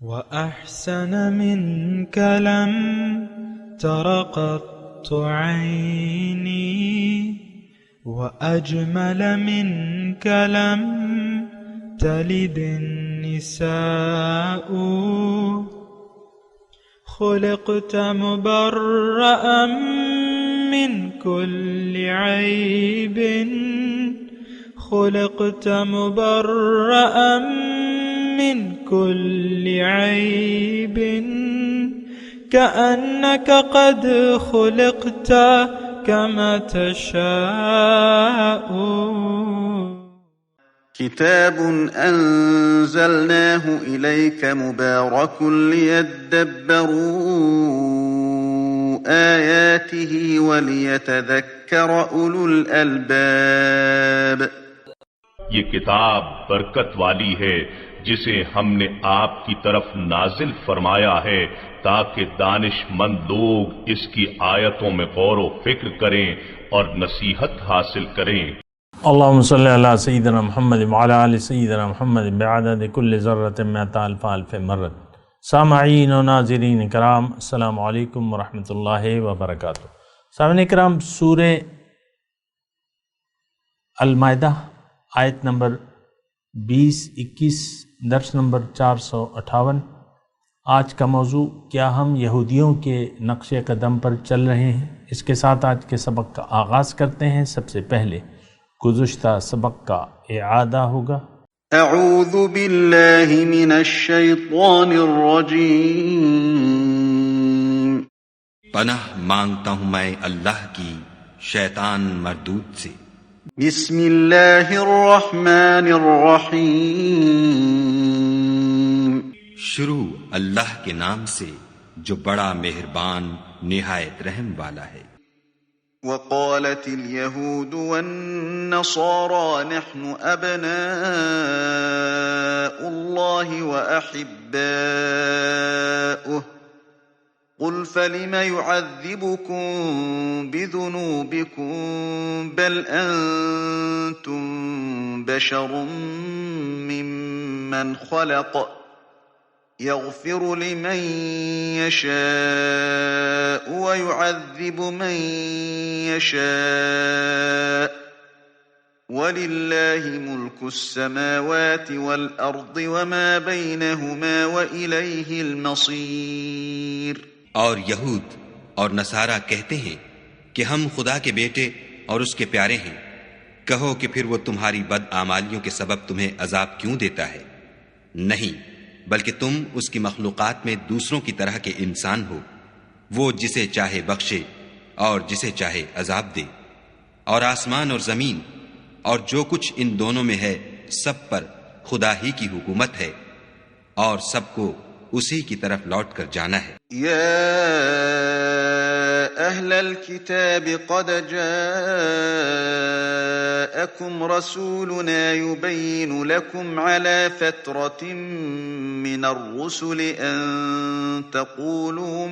وأحسن منك لم تر قط عيني وأجمل منك لم تلد النساء خلقت مبرأ من كل عيب خلقت مبرأ من كل عيب كأنك قد خلقت كما تشاء. كتاب أنزلناه إليك مبارك ليدبروا آياته وليتذكر أولو الألباب. یہ کتاب برکت والی ہے جسے ہم نے آپ کی طرف نازل فرمایا ہے تاکہ دانش مند لوگ اس کی آیتوں میں غور و فکر کریں اور نصیحت حاصل کریں. اللہم صلی علی سیدنا محمد وعلی آل سیدنا محمد بعدد کل ذرۃ مئۃ الف الف مرۃ. سامعین و ناظرین کرام، السلام علیکم ورحمۃ اللہ وبرکاتہ. سامعین کرام، سورہ المائدہ آیت نمبر 20-21، درس نمبر 458. آج کا موضوع، کیا ہم یہودیوں کے نقش قدم پر چل رہے ہیں؟ اس کے ساتھ آج کے سبق کا آغاز کرتے ہیں. سب سے پہلے گزشتہ سبق کا اعادہ ہوگا. اعوذ باللہ من الشیطان الرجیم. پناہ مانگتا ہوں میں اللہ کی شیطان مردود سے. بسم اللہ الرحمن الرحیم. شروع اللہ کے نام سے جو بڑا مہربان نہایت رحم والا ہے. وقالت اليهود والنصارى نحن أبناء الله وأحباؤه قل فلم يعذبكم بذنوبكم بل أنتم بشر ممن خلق يغفر لمن يشاء ويعذب من يشاء ولله ملك السماوات والأرض وما بينهما وإليه المصير. اور یہود اور نصارہ کہتے ہیں کہ ہم خدا کے بیٹے اور اس کے پیارے ہیں. کہو کہ پھر وہ تمہاری بد اعمالیوں کے سبب تمہیں عذاب کیوں دیتا ہے؟ نہیں، بلکہ تم اس کی مخلوقات میں دوسروں کی طرح کے انسان ہو. وہ جسے چاہے بخشے اور جسے چاہے عذاب دے. اور آسمان اور زمین اور جو کچھ ان دونوں میں ہے سب پر خدا ہی کی حکومت ہے اور سب کو اسی کی طرف لوٹ کر جانا ہے. یا اہل الكتاب قد جاءکم رسولنا يبین لکم على فترة من الرسل ان تقولوا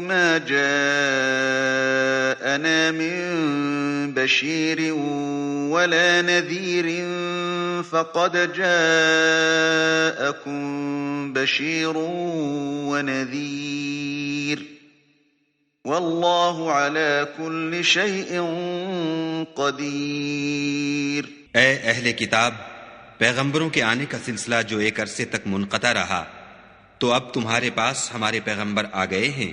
ما جاءنا من بشير ولا نذير فقد جاءكم بشير ونذير والله على كل شيء قدير. اے اہل کتاب، پیغمبروں کے آنے کا سلسلہ جو ایک عرصے تک منقطع رہا، تو اب تمہارے پاس ہمارے پیغمبر آ گئے ہیں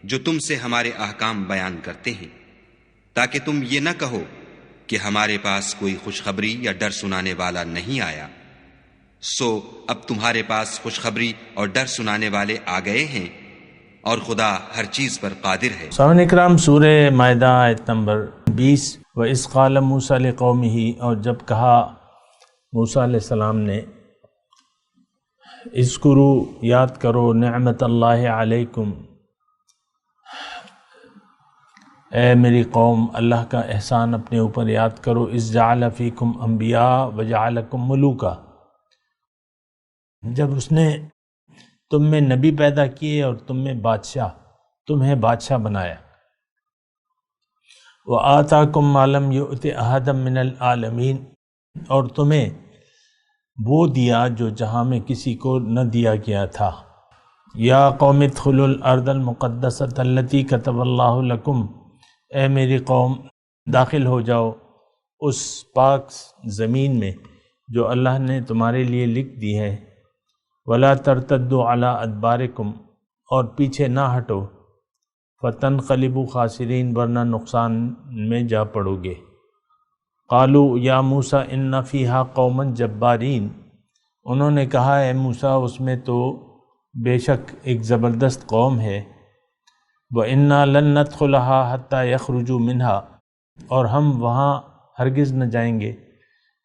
جو تم سے ہمارے احکام بیان کرتے ہیں، تاکہ تم یہ نہ کہو کہ ہمارے پاس کوئی خوشخبری یا ڈر سنانے والا نہیں آیا. سو اب تمہارے پاس خوشخبری اور ڈر سنانے والے آ گئے ہیں اور خدا ہر چیز پر قادر ہے. سامعین اکرام، سورہ مائدہ آیت نمبر 20. وَإِذْ قَالَ مُوسَىٰ لِقَوْمِهِ، اور جب کہا موسیٰ علیہ السلام نے، اذکروا، یاد کرو، نعمت اللہ علیکم، اے میری قوم، اللہ کا احسان اپنے اوپر یاد کرو. اذ جعل فیکم انبیاء وجعلکم ملوکا، جب اس نے تم میں نبی پیدا کیے اور تمہیں بادشاہ بنایا. وآتاکم ما لم یؤت احدا من العالمین، اور تمہیں وہ دیا جو جہاں میں کسی کو نہ دیا گیا تھا۔ یا قوم ادخلوا الارض المقدسۃ التی کتب اللہ لکم، اے میری قوم داخل ہو جاؤ اس پاک زمین میں جو اللہ نے تمہارے لیے لکھ دی ہے۔ ولا ترتدوا علی ادبارکم، اور پیچھے نہ ہٹو، فتنقلبوا خاسرین، ورنہ نقصان میں جا پڑو گے۔ قالوا یا موسیٰ ان فیہا قوما جبارین، انہوں نے کہا اے موسیٰ اس میں تو بے شک ایک زبردست قوم ہے۔ وَإِنَّا لَن نَّدْخُلَهَا حَتَّى يَخْرُجُوا مِنْهَا، اور ہم وہاں ہرگز نہ جائیں گے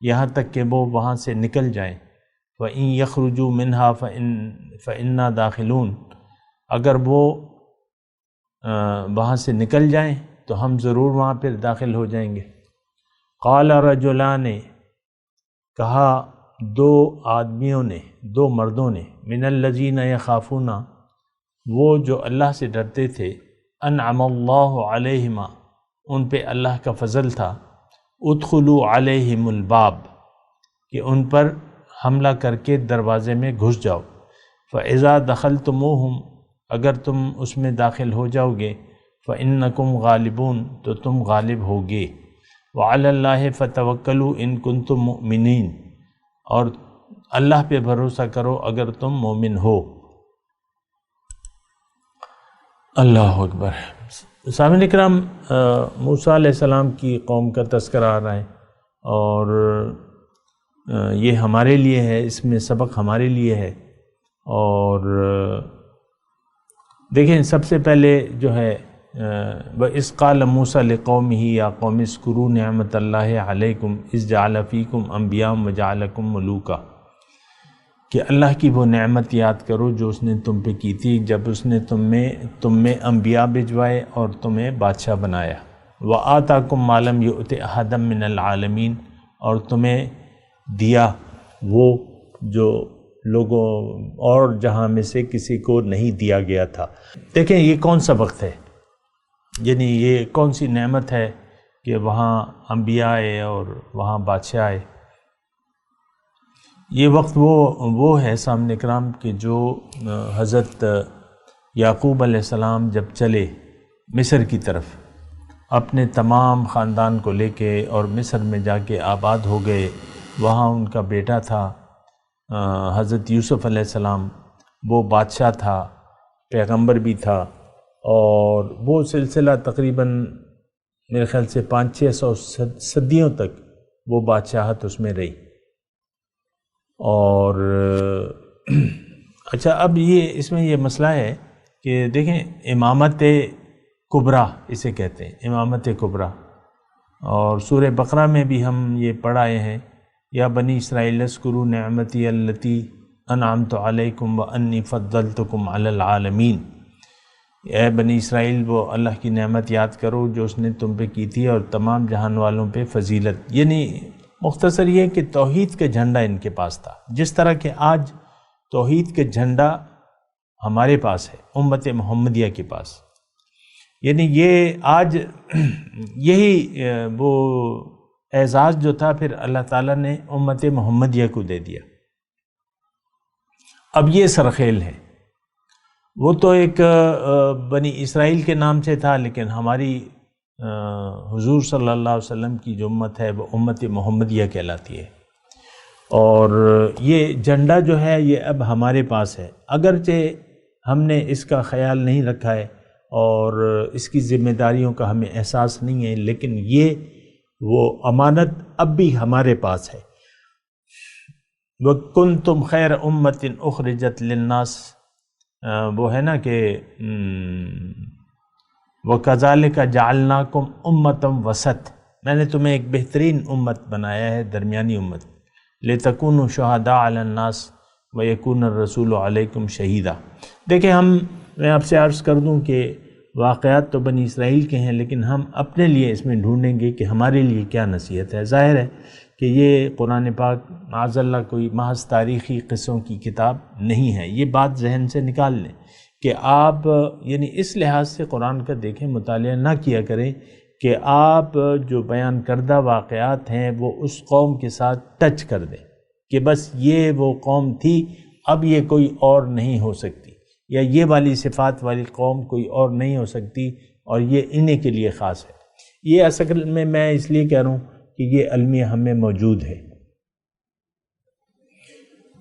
یہاں تک کہ وہ وہاں سے نکل جائیں۔ وَإِن يَخْرُجُوا مِنْهَا فَإِنَّا دَاخِلُونَ، اگر وہ وہاں سے نکل جائیں تو ہم ضرور وہاں پھر داخل ہو جائیں گے۔ قال رجلان، کہا دو آدمیوں نے، دو مردوں نے، من الذین یخافون، وہ جو اللہ سے ڈرتے تھے، انعم اللہ علیہما، ان پہ اللہ کا فضل تھا، ادخلوا علیہم الباب، کہ ان پر حملہ کر کے دروازے میں گھس جاؤ۔ فاذا دخلتموہم، اگر تم اس میں داخل ہو جاؤ گے، فانکم غالبون، تو تم غالب ہوگے۔ وعلی اللہ فتوکلوا ان کنتم مؤمنین، اور اللہ پہ بھروسہ کرو اگر تم مومن ہو۔ اللہ اکبر۔ سامعین اکرام، موسیٰ علیہ السلام کی قوم کا تذکرہ آ رہا ہے، اور یہ ہمارے لیے ہے، اس میں سبق ہمارے لیے ہے۔ اور دیکھیں سب سے پہلے جو ہے وَإِذْ قَالَ مُوسَىٰ لِقَوْمِهِ يَا قَوْمِ اذْكُرُوا نِعْمَةَ اللَّهِ عَلَيْكُمْ إِذْ جَعَلَ فِيكُمْ أَنْبِيَاءَ وَجَعَلَكُمْ مُلُوكًا، کہ اللہ کی وہ نعمت یاد کرو جو اس نے تم پہ کی تھی جب اس نے تم میں انبیاء بھجوائے اور تمہیں بادشاہ بنایا۔ وَآتَاكُمْ مَا لَمْ يُؤْتِ أَحَدًا مِّنَ الْعَالَمِينَ، اور تمہیں دیا وہ جو لوگوں اور جہاں میں سے کسی کو نہیں دیا گیا تھا۔ دیکھیں یہ کون سا وقت ہے، یعنی یہ کون سی نعمت ہے کہ وہاں انبیاء آئے اور وہاں بادشاہ آئے۔ یہ وقت وہ ہے سامنے کرام کہ جو حضرت یعقوب علیہ السلام جب چلے مصر کی طرف اپنے تمام خاندان کو لے کے، اور مصر میں جا کے آباد ہو گئے۔ وہاں ان کا بیٹا تھا حضرت یوسف علیہ السلام، وہ بادشاہ تھا، پیغمبر بھی تھا، اور وہ سلسلہ تقریباً میرے خیال سے 500-600 صدیوں تک وہ بادشاہت اس میں رہی۔ اور اچھا، اب اس میں یہ مسئلہ ہے کہ دیکھیں امامت کبریٰ اسے کہتے ہیں، امامت کبریٰ، اور سورہ بقرہ میں بھی ہم یہ پڑھ آئے ہیں، یا بنی اسرائیل اذکروا نعمتی التی انعمت علیکم وانی فضلتکم علی العالمین، اے بنی اسرائیل وہ اللہ کی نعمت یاد کرو جو اس نے تم پہ کی تھی اور تمام جہان والوں پہ فضیلت۔ یعنی مختصر یہ کہ توحید کا جھنڈا ان کے پاس تھا، جس طرح کہ آج توحید کا جھنڈا ہمارے پاس ہے، امت محمدیہ کے پاس۔ یعنی یہ آج یہی وہ اعزاز جو تھا پھر اللہ تعالیٰ نے امت محمدیہ کو دے دیا۔ اب یہ سرخیل ہے، وہ تو ایک بنی اسرائیل کے نام سے تھا، لیکن ہماری حضور صلی اللہ علیہ وسلم کی جو امت ہے وہ امت محمدیہ کہلاتی ہے۔ اور یہ جھنڈا جو ہے یہ اب ہمارے پاس ہے، اگرچہ ہم نے اس کا خیال نہیں رکھا ہے اور اس کی ذمہ داریوں کا ہمیں احساس نہیں ہے، لیکن یہ وہ امانت اب بھی ہمارے پاس ہے۔ وَكُنْتُمْ خَيْرَ أُمَّةٍ أُخْرِجَتْ لِلنَّاسِ، وہ ہے نا کہ وَكَذَلِكَ جَعَلْنَاكُمْ أُمَّةً وَسَطًا، میں نے تمہیں ایک بہترین امت بنایا ہے، درمیانی امت، لِتَكُونُوا شُهَدَاءَ عَلَى النَّاسِ وَيَكُونَ الرَّسُولُ عَلَيْكُمْ شَهِيدًا۔ دیکھیں میں آپ سے عرض کر دوں کہ واقعات تو بنی اسرائیل کے ہیں، لیکن ہم اپنے لیے اس میں ڈھونڈیں گے کہ ہمارے لیے کیا نصیحت ہے۔ ظاہر ہے کہ یہ قرآن پاک معاذ اللہ کوئی محض تاریخی قصوں کی کتاب نہیں ہے، یہ بات ذہن سے نکال لیں کہ آپ یعنی اس لحاظ سے قرآن کا دیکھیں مطالعہ نہ کیا کریں کہ آپ جو بیان کردہ واقعات ہیں وہ اس قوم کے ساتھ ٹچ کر دیں کہ بس یہ وہ قوم تھی، اب یہ کوئی اور نہیں ہو سکتی، یا یہ والی صفات والی قوم کوئی اور نہیں ہو سکتی اور یہ انہیں کے لیے خاص ہے۔ یہ اصل میں اس لیے کہہ رہا ہوں کہ یہ المیہ ہمیں موجود ہے۔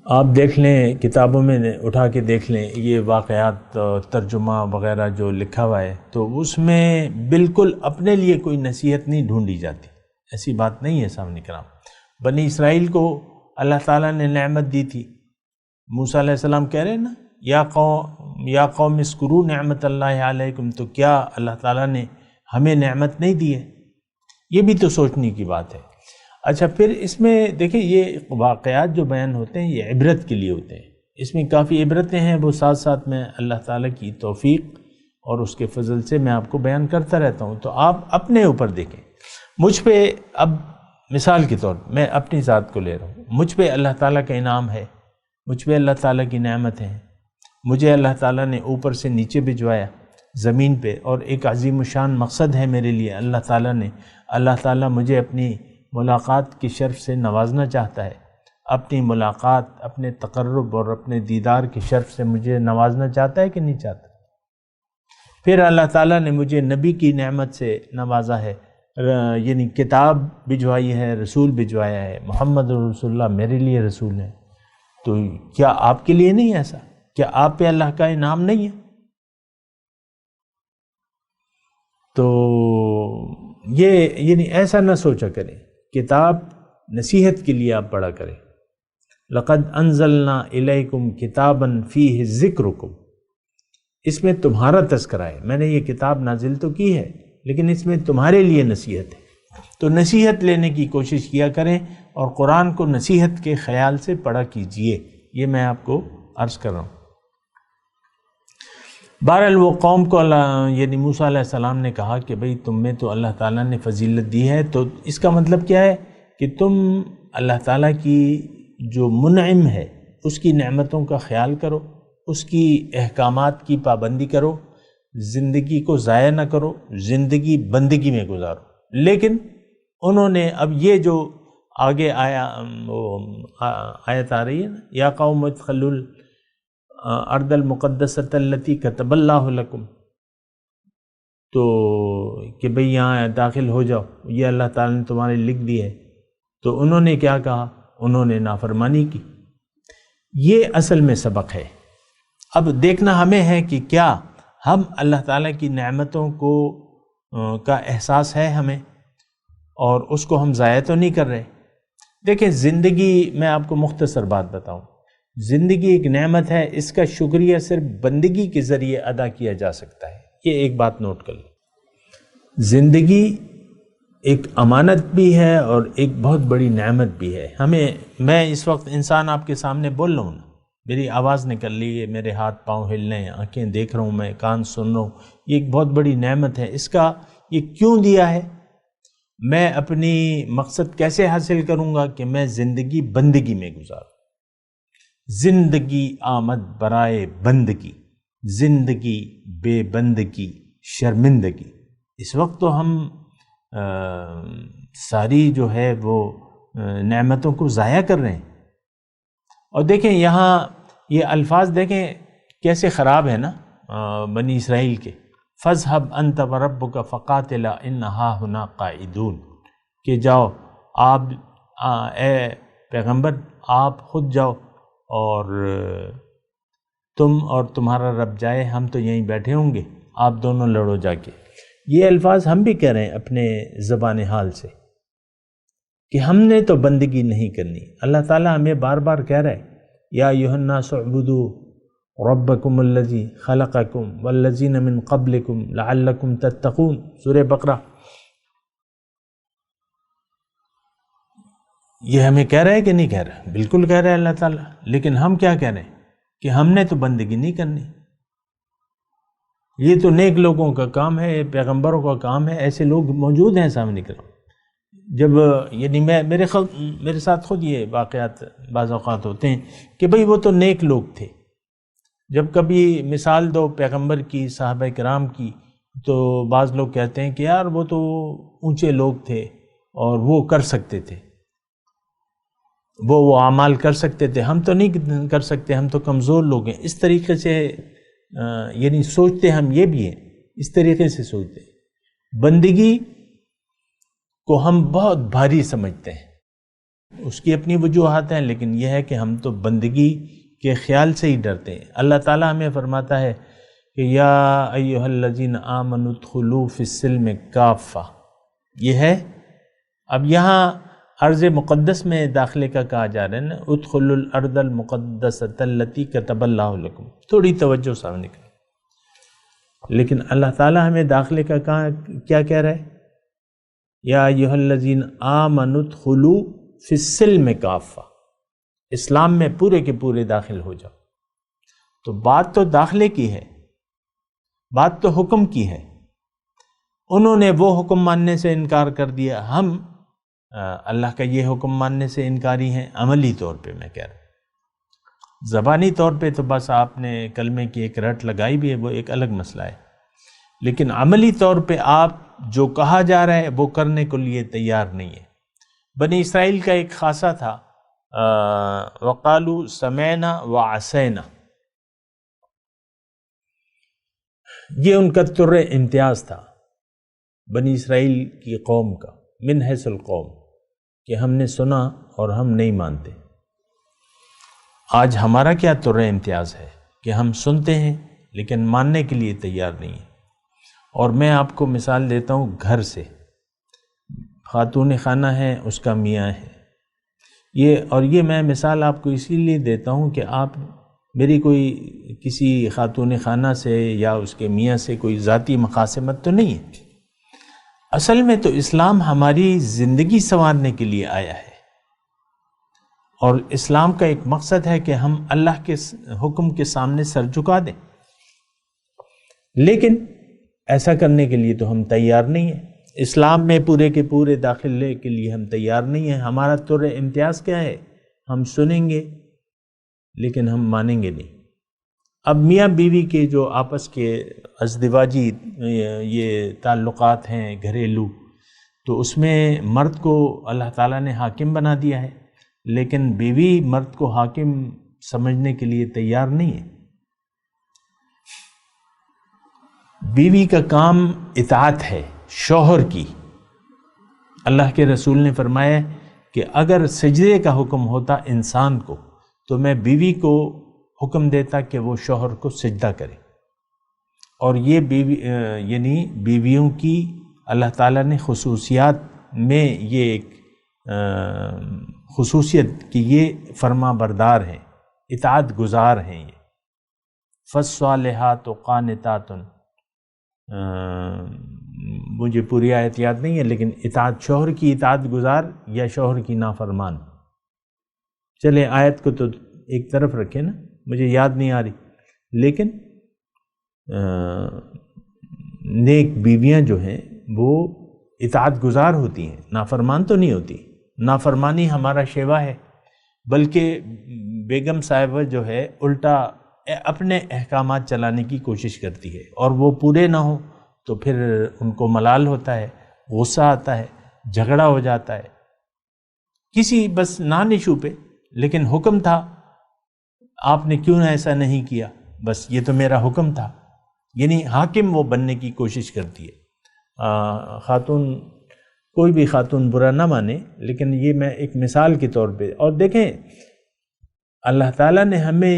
آپ دیکھ لیں، کتابوں میں اٹھا کے دیکھ لیں یہ واقعات ترجمہ وغیرہ جو لکھا ہوا ہے، تو اس میں بالکل اپنے لیے کوئی نصیحت نہیں ڈھونڈی جاتی، ایسی بات نہیں ہے سامنے کرام۔ بنی اسرائیل کو اللہ تعالیٰ نے نعمت دی تھی، موسیٰ علیہ السلام کہہ رہے ہیں نا یا قوم اذکروا نعمت اللہ علیکم، تو کیا اللہ تعالیٰ نے ہمیں نعمت نہیں دی ہے؟ یہ بھی تو سوچنے کی بات ہے۔ اچھا، پھر اس میں دیکھیں یہ واقعات جو بیان ہوتے ہیں یہ عبرت کے لیے ہوتے ہیں، اس میں کافی عبرتیں ہیں، وہ ساتھ ساتھ میں اللہ تعالیٰ کی توفیق اور اس کے فضل سے میں آپ کو بیان کرتا رہتا ہوں، تو آپ اپنے اوپر دیکھیں۔ مجھ پہ اب مثال کے طور میں اپنی ذات کو لے رہا ہوں، مجھ پہ اللہ تعالیٰ کا انعام ہے، مجھ پہ اللہ تعالیٰ کی نعمت ہے، مجھے اللہ تعالیٰ نے اوپر سے نیچے بھجوایا زمین پہ، اور ایک عظیم الشان مقصد ہے میرے لیے، اللہ تعالیٰ مجھے اپنی ملاقات کی شرف سے نوازنا چاہتا ہے، اپنی ملاقات، اپنے تقرب اور اپنے دیدار کی شرف سے مجھے نوازنا چاہتا ہے کہ نہیں چاہتا؟ پھر اللہ تعالیٰ نے مجھے نبی کی نعمت سے نوازا ہے، یعنی کتاب بھجوائی ہے، رسول بھجوایا ہے، محمد رسول اللہ میرے لیے رسول ہے، تو کیا آپ کے لیے نہیں ایسا؟ کیا آپ پہ اللہ کا انعام نہیں ہے؟ تو یہ یعنی ایسا نہ سوچا کریں، کتاب نصیحت کے لیے آپ پڑھا کریں۔ لقد انزلنا الیکم کتابا فیہ ذکرکم، اس میں تمہارا تذکرہ ہے، میں نے یہ کتاب نازل تو کی ہے لیکن اس میں تمہارے لیے نصیحت ہے، تو نصیحت لینے کی کوشش کیا کریں اور قرآن کو نصیحت کے خیال سے پڑھا کیجئے، یہ میں آپ کو عرض کر رہا ہوں۔ بہرحال وہ قوم کو یعنی موسیٰ علیہ السلام نے کہا کہ بھئی تم میں تو اللہ تعالیٰ نے فضیلت دی ہے، تو اس کا مطلب کیا ہے کہ تم اللہ تعالیٰ کی جو منعم ہے اس کی نعمتوں کا خیال کرو، اس کی احکامات کی پابندی کرو، زندگی کو ضائع نہ کرو، زندگی بندگی میں گزارو۔ لیکن انہوں نے اب یہ جو آگے آیا آیت آ رہی ہے نا، یا قوم ادخلوا الارض المقدسۃ التی کتب اللہ لکم، تو کہ بھئی یہاں داخل ہو جاؤ، یہ اللہ تعالیٰ نے تمہارے لکھ دی ہے، تو انہوں نے کیا کہا؟ انہوں نے نافرمانی کی۔ یہ اصل میں سبق ہے۔ اب دیکھنا ہمیں ہے کہ کیا ہم اللہ تعالیٰ کی نعمتوں کا احساس ہے ہمیں، اور اس کو ہم ضائع تو نہیں کر رہے۔ دیکھیں زندگی، میں آپ کو مختصر بات بتاؤں، زندگی ایک نعمت ہے، اس کا شکریہ صرف بندگی کے ذریعے ادا کیا جا سکتا ہے، یہ ایک بات نوٹ کر لیں۔ زندگی ایک امانت بھی ہے اور ایک بہت بڑی نعمت بھی ہے۔ میں اس وقت انسان آپ کے سامنے بول رہا ہوں نا، میری آواز نکل رہی ہے، میرے ہاتھ پاؤں ہل رہے ہیں، آنکھیں دیکھ رہا ہوں میں، کان سن رہا ہوں، یہ ایک بہت بڑی نعمت ہے۔ اس کا یہ کیوں دیا ہے؟ میں اپنی مقصد کیسے حاصل کروں گا کہ میں زندگی بندگی میں گزاروں۔ زندگی آمد برائے بندگی، زندگی بے بندگی شرمندگی۔ اس وقت تو ہم ساری جو ہے وہ نعمتوں کو ضائع کر رہے ہیں۔ اور دیکھیں یہاں یہ الفاظ دیکھیں کیسے خراب ہے نا بنی اسرائیل کے، فَاذْهَبْ أَنْتَ وَرَبُّكَ فَقَاتِلَا إِنَّ هَاهُنَا قَاعِدُونَ، کہ جاؤ آپ اے پیغمبر آپ خود جاؤ اور تم اور تمہارا رب جائے، ہم تو یہیں بیٹھے ہوں گے، آپ دونوں لڑو جا کے۔ یہ الفاظ ہم بھی کہہ رہے ہیں اپنے زبان حال سے کہ ہم نے تو بندگی نہیں کرنی۔ اللہ تعالیٰ ہمیں بار بار کہہ رہا ہے یا ایھا الناس اعبدوا ربکم الذی خلقکم والذین من قبلکم لعلکم تتقون، سورہ بقرہ۔ یہ ہمیں کہہ رہا ہے کہ نہیں کہہ رہا؟ بالکل کہہ رہا ہے اللہ تعالیٰ، لیکن ہم کیا کہہ رہے ہیں کہ ہم نے تو بندگی نہیں کرنی، یہ تو نیک لوگوں کا کام ہے، پیغمبروں کا کام ہے۔ ایسے لوگ موجود ہیں سامنے کرو، جب یعنی میرے ساتھ خود یہ واقعات بعض اوقات ہوتے ہیں کہ بھئی وہ تو نیک لوگ تھے، جب کبھی مثال دو پیغمبر کی، صحابہ کرام کی، تو بعض لوگ کہتے ہیں کہ یار وہ تو اونچے لوگ تھے اور وہ کر سکتے تھے، وہ اعمال کر سکتے تھے، ہم تو نہیں کر سکتے، ہم تو کمزور لوگ ہیں. اس طریقے سے یعنی سوچتے ہم یہ بھی ہیں، اس طریقے سے سوچتے ہیں. بندگی کو ہم بہت بھاری سمجھتے ہیں، اس کی اپنی وجوہات ہیں، لیکن یہ ہے کہ ہم تو بندگی کے خیال سے ہی ڈرتے ہیں. اللہ تعالیٰ ہمیں فرماتا ہے کہ یا ایھا الذین آمنوا ادخلوا فی السلم کافہ. یہ ہے اب یہاں ارض مقدس میں داخلے کا کہا جا رہا ہے نا، ادخلوا الارض المقدسۃ التی کتب اللہ لکم. تھوڑی توجہ سامنے کریں. لیکن اللہ تعالیٰ ہمیں داخلے کا کیا کہہ رہا ہے؟ یا ایھا الذین آمنوا ادخلوا فی السلم کافہ. اسلام میں پورے کے پورے داخل ہو جاؤ. تو بات تو داخلے کی ہے، بات تو حکم کی ہے. انہوں نے وہ حکم ماننے سے انکار کر دیا، ہم اللہ کا یہ حکم ماننے سے انکاری ہیں. عملی طور پہ میں کہہ رہا ہوں، زبانی طور پہ تو بس آپ نے کلمے کی ایک رٹ لگائی بھی ہے، وہ ایک الگ مسئلہ ہے. لیکن عملی طور پہ آپ جو کہا جا رہا ہے وہ کرنے کے لیے تیار نہیں ہے. بنی اسرائیل کا ایک خاصہ تھا، وقالوا سمعنا وعصینا. یہ ان کا طر امتیاز تھا بنی اسرائیل کی قوم کا، من حیث القوم، کہ ہم نے سنا اور ہم نہیں مانتے. آج ہمارا کیا طر امتیاز ہے کہ ہم سنتے ہیں لیکن ماننے کے لیے تیار نہیں ہیں. اور میں آپ کو مثال دیتا ہوں گھر سے. خاتون خانہ ہے، اس کا میاں ہے. یہ میں مثال آپ کو اسی لیے دیتا ہوں کہ آپ میری کوئی کسی خاتون خانہ سے یا اس کے میاں سے کوئی ذاتی مخاصمت تو نہیں ہے. اصل میں تو اسلام ہماری زندگی سنوارنے کے لیے آیا ہے، اور اسلام کا ایک مقصد ہے کہ ہم اللہ کے حکم کے سامنے سر جھکا دیں. لیکن ایسا کرنے کے لیے تو ہم تیار نہیں ہیں. اسلام میں پورے کے پورے داخلے کے لیے ہم تیار نہیں ہیں. ہمارا طور امتیاز کیا ہے؟ ہم سنیں گے لیکن ہم مانیں گے نہیں. اب میاں بیوی کے جو آپس کے ازدواجی یہ تعلقات ہیں گھریلو، تو اس میں مرد کو اللہ تعالیٰ نے حاکم بنا دیا ہے، لیکن بیوی مرد کو حاکم سمجھنے کے لیے تیار نہیں ہے. بیوی کا کام اطاعت ہے شوہر کی. اللہ کے رسول نے فرمایا کہ اگر سجدے کا حکم ہوتا انسان کو تو میں بیوی کو حکم دیتا کہ وہ شوہر کو سجدہ کرے. اور یہ یعنی بیویوں کی اللہ تعالیٰ نے خصوصیات میں یہ ایک خصوصیت کہ یہ فرما بردار ہیں، اطاعت گزار ہیں. یہ فالصالحات قانتات، مجھے پوری آیت یاد نہیں ہے، لیکن اطاعت شوہر کی اطاعت گزار یا شوہر کی نافرمان. چلے آیت کو تو ایک طرف رکھیں نا، مجھے یاد نہیں آ رہی. لیکن نیک بیویاں جو ہیں وہ اطاعت گزار ہوتی ہیں، نافرمان تو نہیں ہوتی. نافرمانی ہمارا شیوا ہے، بلکہ بیگم صاحبہ جو ہے الٹا اپنے احکامات چلانے کی کوشش کرتی ہے، اور وہ پورے نہ ہوں تو پھر ان کو ملال ہوتا ہے، غصہ آتا ہے، جھگڑا ہو جاتا ہے کسی بس نان ایشو پہ. لیکن حکم تھا، آپ نے کیوں ایسا نہیں کیا؟ بس یہ تو میرا حکم تھا. یعنی حاکم وہ بننے کی کوشش کرتی ہے. خاتون، کوئی بھی خاتون برا نہ مانے، لیکن یہ میں ایک مثال کے طور پہ. اور دیکھیں اللہ تعالیٰ نے ہمیں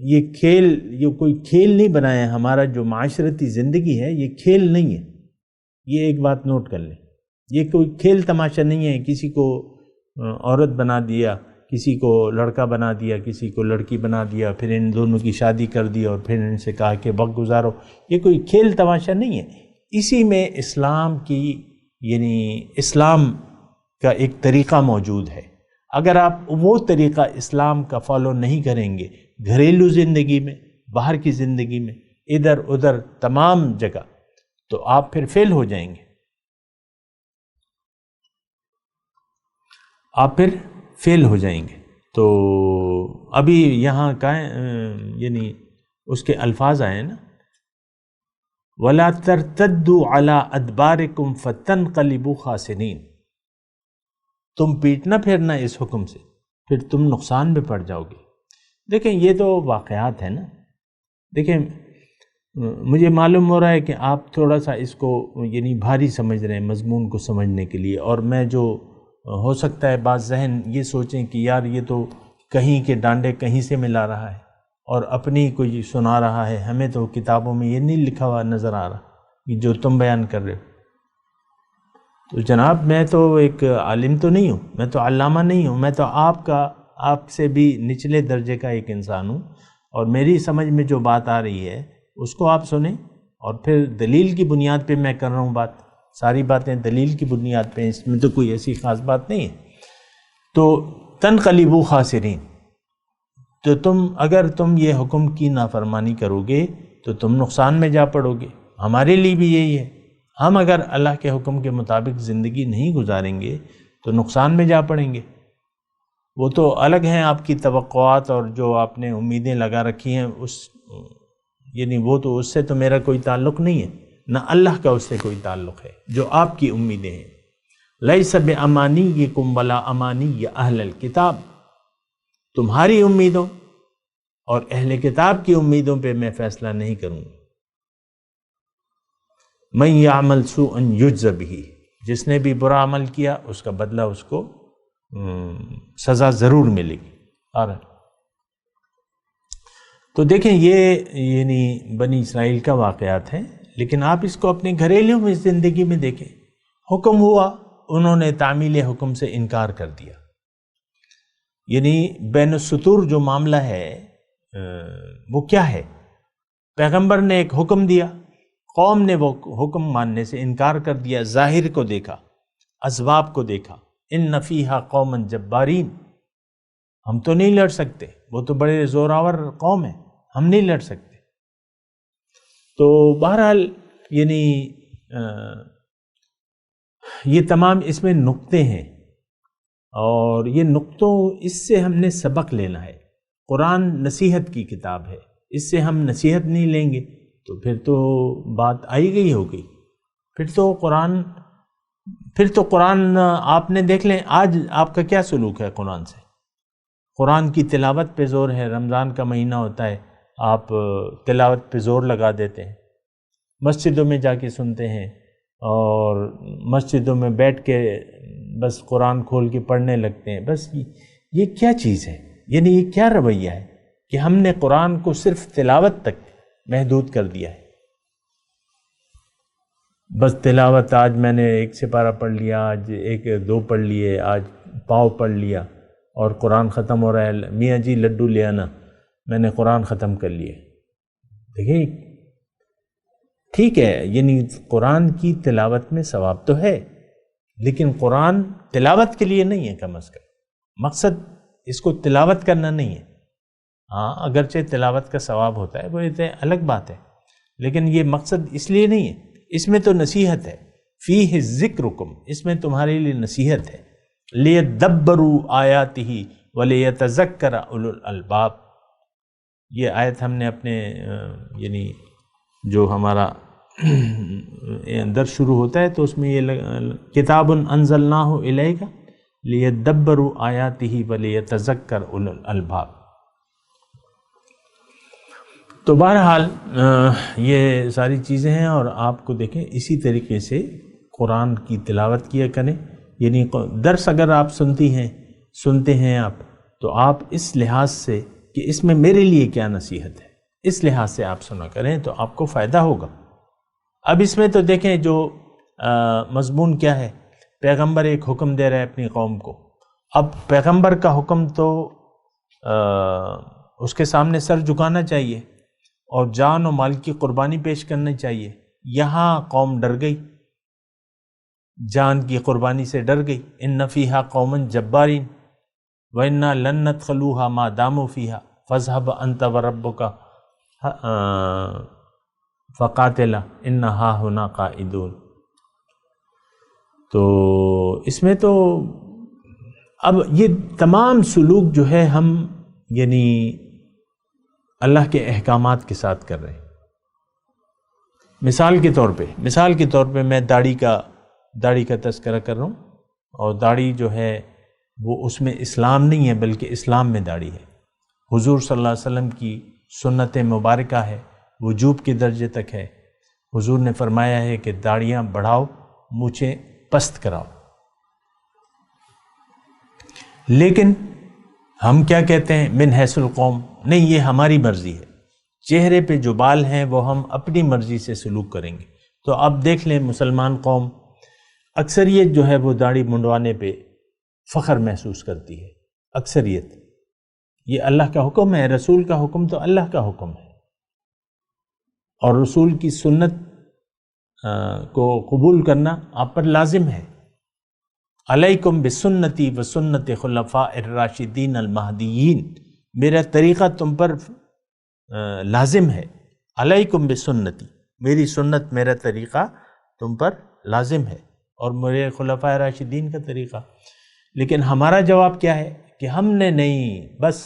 یہ کھیل، یہ کوئی کھیل نہیں بنایا. ہمارا جو معاشرتی زندگی ہے یہ کھیل نہیں ہے. یہ ایک بات نوٹ کر لیں، یہ کوئی کھیل تماشا نہیں ہے. کسی کو عورت بنا دیا، کسی کو لڑکا بنا دیا، کسی کو لڑکی بنا دیا، پھر ان دونوں کی شادی کر دی اور پھر ان سے کہا کہ وقت گزارو. یہ کوئی کھیل تماشا نہیں ہے. اسی میں اسلام کی یعنی اسلام کا ایک طریقہ موجود ہے. اگر آپ وہ طریقہ اسلام کا فالو نہیں کریں گے گھریلو زندگی میں، باہر کی زندگی میں، ادھر ادھر تمام جگہ، تو آپ پھر فیل ہو جائیں گے. آپ پھر فیل ہو جائیں گے. تو ابھی یہاں کا یعنی اس کے الفاظ آئے نا، وَلَا تَرْتَدُّوا عَلَىٰ أَدْبَارِكُمْ فَتَنْقَلِبُوا خَاسِرِينَ، تم پیٹنا پھرنا اس حکم سے، پھر تم نقصان میں پڑ جاؤ گے۔ دیکھیں یہ تو واقعات ہیں نا، دیکھیں مجھے معلوم ہو رہا ہے کہ آپ تھوڑا سا اس کو یعنی بھاری سمجھ رہے ہیں مضمون کو سمجھنے کے لیے، اور میں جو ہو سکتا ہے بعض ذہن یہ سوچیں کہ یار یہ تو کہیں کے ڈانڈے کہیں سے ملا رہا ہے اور اپنی کوئی سنا رہا ہے، ہمیں تو کتابوں میں یہ نہیں لکھا ہوا نظر آ رہا کہ جو تم بیان کر رہے ہو۔ تو جناب میں تو ایک عالم تو نہیں ہوں، میں تو علامہ نہیں ہوں، میں تو آپ سے بھی نچلے درجے کا ایک انسان ہوں، اور میری سمجھ میں جو بات آ رہی ہے اس کو آپ سنیں، اور پھر دلیل کی بنیاد پہ میں کر رہا ہوں بات، ساری باتیں دلیل کی بنیاد پہ، اس میں تو کوئی ایسی خاص بات نہیں ہے۔ تو تنقلبوا خاسرین، تو اگر تم یہ حکم کی نافرمانی کرو گے تو تم نقصان میں جا پڑو گے۔ ہمارے لیے بھی یہی ہے، ہم اگر اللہ کے حکم کے مطابق زندگی نہیں گزاریں گے تو نقصان میں جا پڑیں گے۔ وہ تو الگ ہیں آپ کی توقعات اور جو آپ نے امیدیں لگا رکھی ہیں، یعنی وہ تو اس سے تو میرا کوئی تعلق نہیں ہے، نہ اللہ کا اس سے کوئی تعلق ہے، جو آپ کی امیدیں ہیں۔ لیس بامانیکم ولا امانی اہل الکتاب، تمہاری امیدوں اور اہل کتاب کی امیدوں پہ میں فیصلہ نہیں کروں گا۔ من یعمل سوءا یجز بہ، جس نے بھی برا عمل کیا اس کا بدلہ اس کو سزا ضرور ملے گی۔ اور تو دیکھیں یہ یعنی بنی اسرائیل کا واقعات ہیں، لیکن آپ اس کو اپنے گھریلو میں زندگی میں دیکھیں۔ حکم ہوا، انہوں نے تعمیل حکم سے انکار کر دیا، یعنی بین السطور جو معاملہ ہے وہ کیا ہے؟ پیغمبر نے ایک حکم دیا، قوم نے وہ حکم ماننے سے انکار کر دیا، ظاہر کو دیکھا، اسباب کو دیکھا، ان فیہا قوما جبارین، ہم تو نہیں لڑ سکتے، وہ تو بڑے زوراور قوم ہیں، ہم نہیں لڑ سکتے۔ تو بہرحال یعنی یہ تمام اس میں نقطے ہیں، اور یہ نقطوں اس سے ہم نے سبق لینا ہے۔ قرآن نصیحت کی کتاب ہے، اس سے ہم نصیحت نہیں لیں گے تو پھر تو بات آئی گئی ہو گئی، پھر تو قرآن آپ نے دیکھ لیں آج آپ کا کیا سلوک ہے قرآن سے۔ قرآن کی تلاوت پہ زور ہے، رمضان کا مہینہ ہوتا ہے، آپ تلاوت پہ زور لگا دیتے ہیں، مسجدوں میں جا کے سنتے ہیں، اور مسجدوں میں بیٹھ کے بس قرآن کھول کے پڑھنے لگتے ہیں۔ بس یہ کیا چیز ہے؟ یعنی یہ کیا رویہ ہے کہ ہم نے قرآن کو صرف تلاوت تک محدود کر دیا ہے؟ بس تلاوت، آج میں نے ایک سپارہ پڑھ لیا، آج ایک دو پڑھ لیے، آج پاؤ پڑھ لیا، اور قرآن ختم ہو رہا ہے، میاں جی لڈو لے آنا، میں نے قرآن ختم کر لیے۔ دیکھیں ٹھیک ہے، یعنی قرآن کی تلاوت میں ثواب تو ہے، لیکن قرآن تلاوت کے لیے نہیں ہے، کم از کم مقصد اس کو تلاوت کرنا نہیں ہے۔ ہاں اگرچہ تلاوت کا ثواب ہوتا ہے، وہ الگ بات ہے، لیکن یہ مقصد اس لیے نہیں ہے۔ اس میں تو نصیحت ہے، فیہ ذکرکم، اس میں تمہارے لیے نصیحت ہے، لیدبروا آیاتہ ولیتذکر اولو الالباب۔ یہ آیت ہم نے اپنے یعنی جو ہمارا درس شروع ہوتا ہے تو اس میں یہ کتاب انزلناہ الیک لیدبروا آیاتہ ولیتذکر اولو الالباب۔ تو بہرحال یہ ساری چیزیں ہیں، اور آپ کو دیکھیں اسی طریقے سے قرآن کی تلاوت کیا کریں، یعنی درس اگر آپ سنتے ہیں آپ، تو آپ اس لحاظ سے کہ اس میں میرے لیے کیا نصیحت ہے، اس لحاظ سے آپ سنا کریں تو آپ کو فائدہ ہوگا۔ اب اس میں تو دیکھیں جو مضمون کیا ہے، پیغمبر ایک حکم دے رہا ہے اپنی قوم کو۔ اب پیغمبر کا حکم تو اس کے سامنے سر جھکانا چاہیے اور جان و مال کی قربانی پیش کرنی چاہیے۔ یہاں قوم ڈر گئی، جان کی قربانی سے ڈر گئی۔ ان فیہا قوما جبارین وَإِنَّا لَن نَدْخُلُوهَا مَا دَامُوا فِيهَا فَاذْهَبْ أَنْتَ وَرَبُّكَ فَقَاتِلَا إِنَّا هَاهُنَا قَاعِدُونَ۔ تو اس میں تو اب یہ تمام سلوک جو ہے ہم یعنی اللہ کے احکامات کے ساتھ کر رہے ہیں۔ مثال کے طور پہ میں داڑھی کا تذکرہ کر رہا ہوں، اور داڑھی جو ہے وہ اس میں اسلام نہیں ہے بلکہ اسلام میں داڑھی ہے۔ حضور صلی اللہ علیہ وسلم کی سنت مبارکہ ہے، وجوب کے درجے تک ہے۔ حضور نے فرمایا ہے کہ داڑیاں بڑھاؤ، مونچھیں پست کراؤ۔ لیکن ہم کیا کہتے ہیں؟ من حیث القوم، نہیں، یہ ہماری مرضی ہے، چہرے پہ جو بال ہیں وہ ہم اپنی مرضی سے سلوک کریں گے۔ تو اب دیکھ لیں مسلمان قوم اکثریت جو ہے وہ داڑھی منڈوانے پہ فخر محسوس کرتی ہے، اکثریت۔ یہ اللہ کا حکم ہے، رسول کا حکم تو اللہ کا حکم ہے، اور رسول کی سنت کو قبول کرنا آپ پر لازم ہے۔ علیکم بسنتی و سنت خلفاء الراشدین المہدیین، میرا طریقہ تم پر لازم ہے۔ علیکم بسنتی، میری سنت، میرا طریقہ تم پر لازم ہے، اور میرے خلفاء راشدین کا طریقہ۔ لیکن ہمارا جواب کیا ہے کہ ہم نے نہیں، بس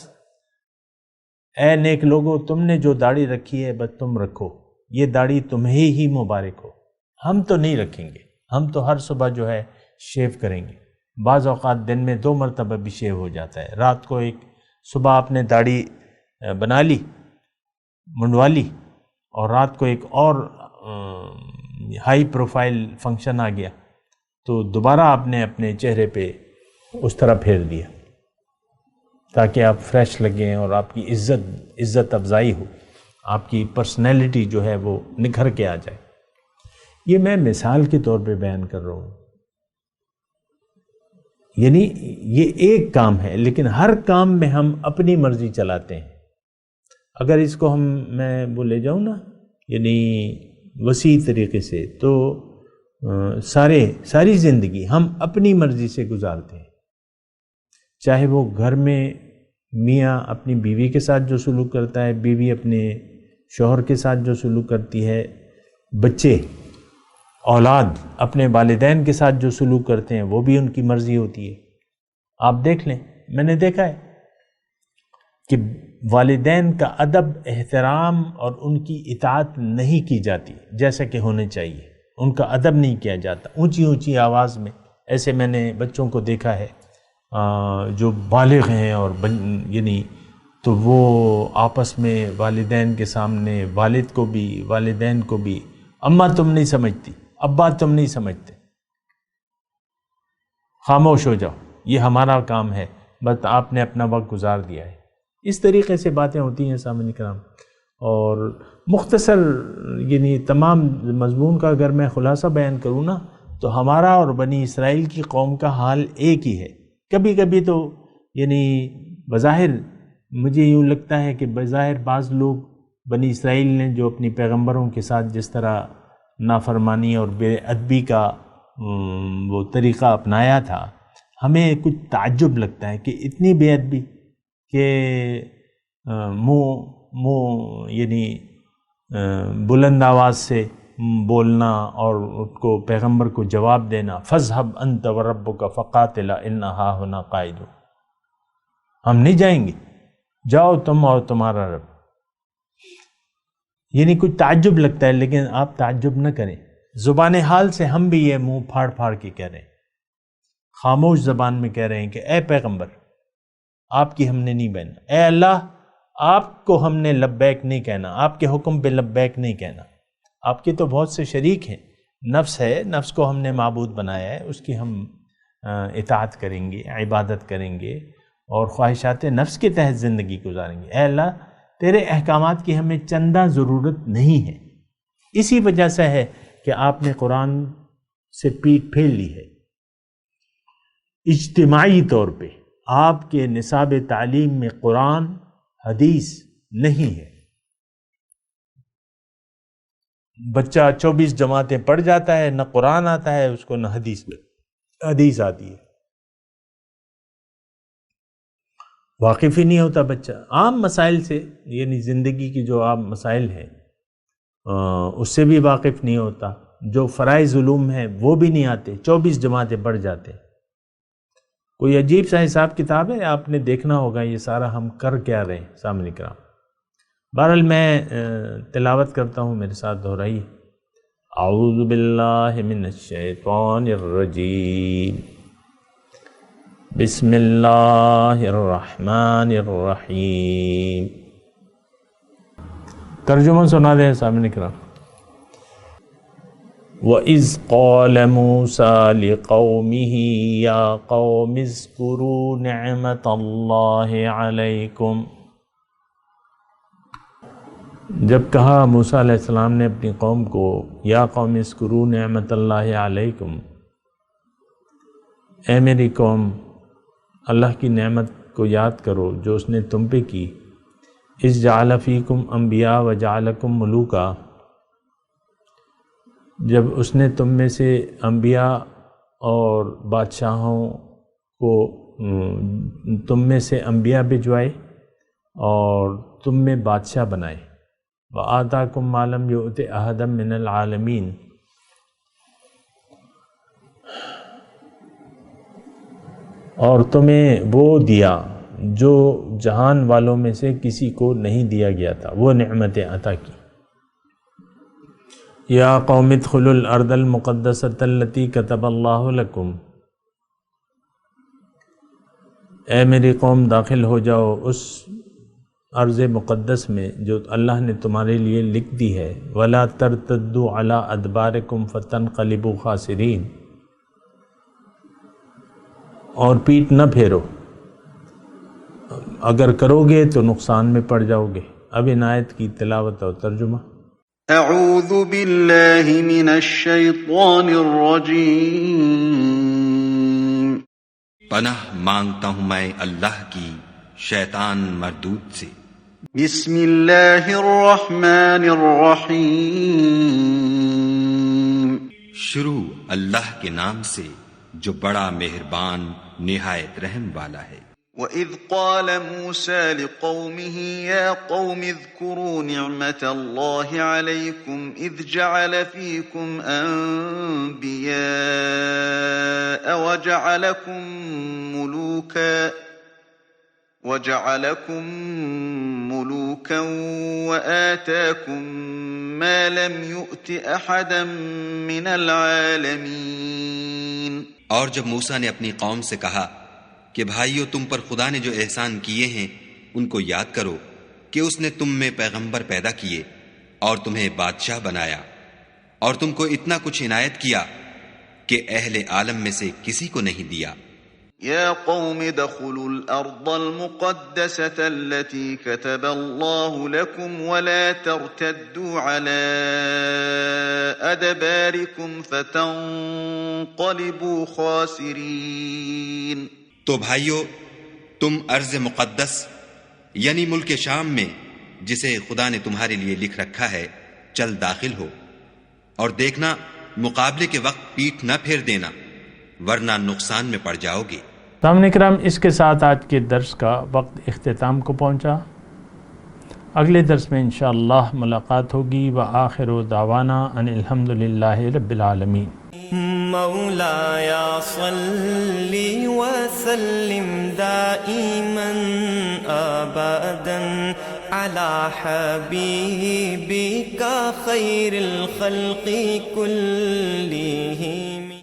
اے نیک لوگو، تم نے جو داڑھی رکھی ہے بس تم رکھو، یہ داڑھی تمہیں ہی مبارک ہو، ہم تو نہیں رکھیں گے، ہم تو ہر صبح جو ہے شیو کریں گے۔ بعض اوقات دن میں 2 مرتبہ بھی شیو ہو جاتا ہے۔ رات کو ایک، صبح آپ نے داڑھی بنا لی، منڈوا لی، اور رات کو ایک اور ہائی پروفائل فنکشن آ گیا تو دوبارہ آپ نے اپنے چہرے پہ اس طرح پھیر دیا تاکہ آپ فریش لگیں اور آپ کی عزت افزائی ہو، آپ کی پرسنالٹی جو ہے وہ نکھر کے آ جائے۔ یہ میں مثال کے طور پہ بیان کر رہا ہوں، یعنی یہ ایک کام ہے، لیکن ہر کام میں ہم اپنی مرضی چلاتے ہیں۔ اگر اس کو میں وہ لے جاؤں نا، یعنی وسیع طریقے سے، تو ساری زندگی ہم اپنی مرضی سے گزارتے ہیں، چاہے وہ گھر میں میاں اپنی بیوی کے ساتھ جو سلوک کرتا ہے، بیوی اپنے شوہر کے ساتھ جو سلوک کرتی ہے، بچے اولاد اپنے والدین کے ساتھ جو سلوک کرتے ہیں وہ بھی ان کی مرضی ہوتی ہے۔ آپ دیکھ لیں، میں نے دیکھا ہے کہ والدین کا ادب، احترام اور ان کی اطاعت نہیں کی جاتی جیسا کہ ہونے چاہیے، ان کا ادب نہیں کیا جاتا، اونچی اونچی آواز میں۔ ایسے میں نے بچوں کو دیکھا ہے جو بالغ ہیں، اور یعنی تو وہ آپس میں والدین کے سامنے، والد کو بھی والدین کو بھی، اماں تم نہیں سمجھتی، ابا تم نہیں سمجھتے، خاموش ہو جاؤ، یہ ہمارا کام ہے، بس آپ نے اپنا وقت گزار دیا ہے۔ اس طریقے سے باتیں ہوتی ہیں سامعین کرام۔ اور مختصر یعنی تمام مضمون کا اگر میں خلاصہ بیان کروں نا، تو ہمارا اور بنی اسرائیل کی قوم کا حال ایک ہی ہے۔ کبھی کبھی تو یعنی بظاہر مجھے یوں لگتا ہے کہ بظاہر بعض لوگ بنی اسرائیل نے جو اپنی پیغمبروں کے ساتھ جس طرح نافرمانی اور بے ادبی کا وہ طریقہ اپنایا تھا، ہمیں کچھ تعجب لگتا ہے کہ اتنی بے ادبی کہ منہ یعنی بلند آواز سے بولنا اور اس کو پیغمبر کو جواب دینا، فَاذْهَبْ أَنْتَ وَرَبُّكَ فَقَاتِلَا إِنَّا هَاهُنَا قَاعِدُونَ، ہم نہیں جائیں گے، جاؤ تم اور تمہارا رب۔ یعنی کچھ تعجب لگتا ہے، لیکن آپ تعجب نہ کریں، زبان حال سے ہم بھی یہ منہ پھاڑ پھاڑ کے کہہ رہے ہیں، خاموش زبان میں کہہ رہے ہیں کہ اے پیغمبر، آپ کی ہم نے نہیں بہنا، اے اللہ، آپ کو ہم نے لبیک نہیں کہنا، آپ کے حکم پہ لبیک نہیں کہنا۔ آپ کے تو بہت سے شریک ہیں، نفس ہے، نفس کو ہم نے معبود بنایا ہے، اس کی ہم اطاعت کریں گے، عبادت کریں گے، اور خواہشات نفس کے تحت زندگی گزاریں گے۔ اے اللہ، تیرے احکامات کی ہمیں چندہ ضرورت نہیں ہے۔ اسی وجہ سے ہے کہ آپ نے قرآن سے پیٹھ پھیر لی ہے۔ اجتماعی طور پہ آپ کے نصاب تعلیم میں قرآن حدیث نہیں ہے۔ بچہ 24 جماعتیں پڑھ جاتا ہے، نہ قرآن آتا ہے اس کو، نہ حدیث آتی ہے، واقف ہی نہیں ہوتا بچہ عام مسائل سے، یعنی زندگی کی جو عام مسائل ہیں اس سے بھی واقف نہیں ہوتا، جو فرائض علوم ہیں وہ بھی نہیں آتے، 24 جماعتیں پڑھ جاتے ہیں۔ کوئی عجیب سا حساب کتاب ہے، آپ نے دیکھنا ہوگا یہ سارا ہم کر کیا رہے ہیں سامنے کرام۔ بہرحال میں تلاوت کرتا ہوں، میرے ساتھ دہرائی اعوذ باللہ من الشیطان الرجیم بسم اللہ الرحمن الرحیم۔ ترجمہ سنا دیں سامنے کرام۔ وَإِذْ قَالَ مُوسَى لِقَوْمِهِ يَا قَوْمِ اذْكُرُوا نِعْمَةَ اللَّهِ عَلَيْكُمْ، جب کہا موسیٰ علیہ السلام نے اپنی قوم کو یا قوم اذکروا نعمت اللہ علیکم، اے میری قوم اللہ کی نعمت کو یاد کرو جو اس نے تم پہ کی، اذ جعل فیکم انبیاء وجعلکم ملوکا، جب اس نے تم میں سے انبیاء اور بادشاہوں کو تم میں سے انبیاء بھجوائے اور تم میں بادشاہ بنائے، وَآتَاكُمْ مَا لَمْ يُؤْتِ أَحَدًا مِّنَ الْعَالَمِينَ، اور تمہیں وہ دیا جو جہان والوں میں سے کسی کو نہیں دیا گیا تھا، وہ نعمتیں عطا کی۔ یا قوم ادخلوا الارض المقدسۃ التی کتب اللہ لکم، اے میری قوم داخل ہو جاؤ اس ارض مقدس میں جو اللہ نے تمہارے لیے لکھ دی ہے، ولا ترتدوا علی ادبارکم فتنقلبوا خاسرین، اور پیٹ نہ پھیرو، اگر کرو گے تو نقصان میں پڑ جاؤ گے۔ اب ان آیت کی تلاوت اور ترجمہ۔ اعوذ باللہ من الشیطان الرجیم، پناہ مانگتا ہوں میں اللہ کی شیطان مردود سے۔ بسم اللہ الرحمن الرحیم، شروع اللہ کے نام سے جو بڑا مہربان نہایت رحم والا ہے۔ وَإِذْ قَالَ مُوسَى لِقَوْمِهِ يَا قَوْمِ اذْكُرُوا نِعْمَةَ اللَّهِ عَلَيْكُمْ إِذْ جَعَلَ فِيكُمْ أَنْبِيَاءَ وَجَعَلَكُمْ مُلُوكًا وَآتَاكُمْ مَا لَمْ يُؤْتِ أَحَدًا مِّنَ الْعَالَمِينَ۔ اور جب موسیٰ نے اپنی قوم سے کہا کہ بھائیو تم پر خدا نے جو احسان کیے ہیں ان کو یاد کرو کہ اس نے تم میں پیغمبر پیدا کیے اور تمہیں بادشاہ بنایا اور تم کو اتنا کچھ عنایت کیا کہ اہل عالم میں سے کسی کو نہیں دیا۔ یا قوم ادخلوا الارض المقدسة التي كتب الله لكم ولا ترتدوا على ادباركم فتنقلبوا خاسرین۔ تو بھائیو تم ارض مقدس یعنی ملک شام میں جسے خدا نے تمہارے لیے لکھ رکھا ہے چل داخل ہو، اور دیکھنا مقابلے کے وقت پیٹھ نہ پھیر دینا ورنہ نقصان میں پڑ جاؤ گے۔ سامنے کرام، اس کے ساتھ آج کے درس کا وقت اختتام کو پہنچا۔ اگلے درس میں انشاءاللہ ملاقات ہوگی۔ وآخر دعوانا ان الحمدللہ رب العالمین۔ مولاي صل وسلم دائما ابدا على حبيبك خير الخلق كلهم۔